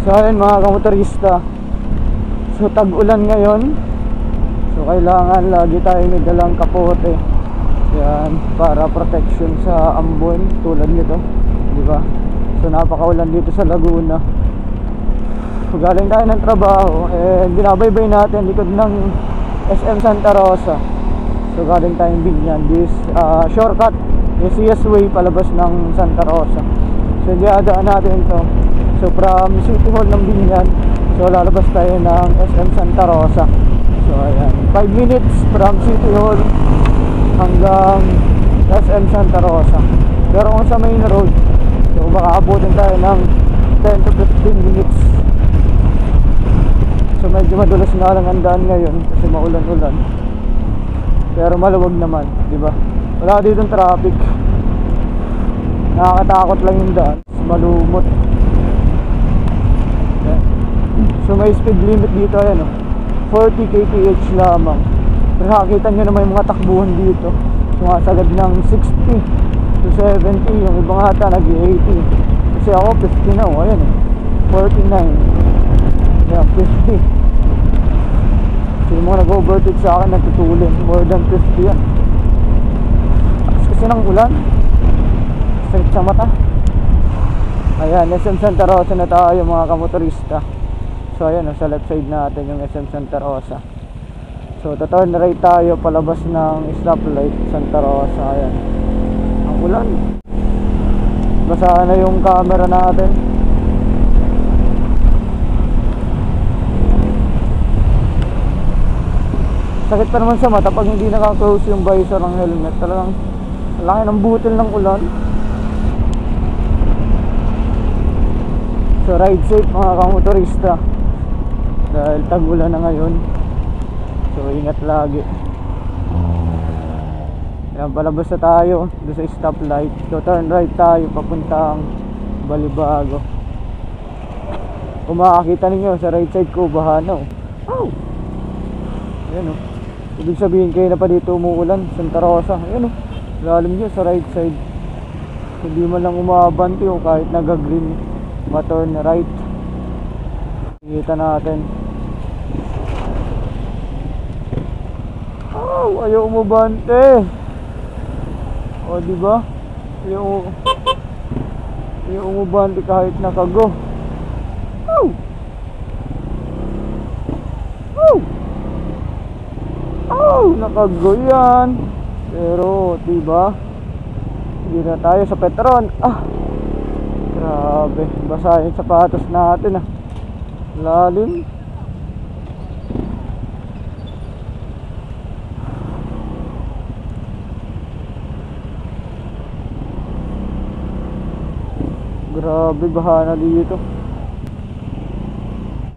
So ayun mga kamotorista, so tag-ulan ngayon, so kailangan lagi tayo may dalang kapote. Yan, para protection sa ambon tulad nito, di ba? So napakaulan dito sa Laguna. So galing tayo ng trabaho, binabaybay natin likod ng SM Santa Rosa. So galing tayong Binyan, this shortcut, ACS Way palabas ng Santa Rosa. So diadaan natin to. So from City Hall ng Binyan, so lalabas tayo ng SM Santa Rosa. So ayan, 5 minutes from City Hall hanggang SM Santa Rosa. Pero kung sa main road, so makakabutin tayo ng 10 to 15 minutes. So medyo madulas nga lang ang daan ngayon kasi maulan-ulan. Pero maluwag naman, di ba? Wala ditong traffic. Nakakatakot lang yung daan, malumot. So may speed limit dito, ayan, 40 kph lamang. Pero nakakita nyo naman yung mga takbuhan dito, sumasagad ng 60 to 70, yung ibang ata nag-80. Kasi ako 50 na, ayan, 49, ayan, 50. So yung mga nag-overtake sa akin nagtutulin, more than 50 yan. Kasi ng ulan, sakit sa mata. Ayan, SM Santa Rosa na tayo mga kamotorista. So ayan, sa left side natin yung SM Santa Rosa. So turn right tayo palabas ng stoplight Santa Rosa. Ayan, ang ulan, basa na yung camera natin. Sakit pa naman sa mata pag hindi naka-close yung visor ng helmet. Talagang laki ng butil ng ulan. So ride safe mga kamotorista, dahil tag-ulan na ngayon. So ingat lagi. Yan, palabas na tayo doon sa stoplight. So turn right tayo papuntang Balibago. Kung makakita ninyo sa right side ko, bahana. Oh, ayan, ibig sabihin kayo na pa dito umuulan, Santa Rosa. Ayan, lalim nyo sa right side. Hindi man lang umabanti o kahit nag-green, ma-turn right. Kita natin. Oh, ayaw umabante. O diba? Ayaw umabante kahit nakago. Oh, oh, oh, nakago yan. Pero diba, hindi na tayo sa Petron. Grabe, basa yung sapatos natin. Lalim. Grabe, baha na dito.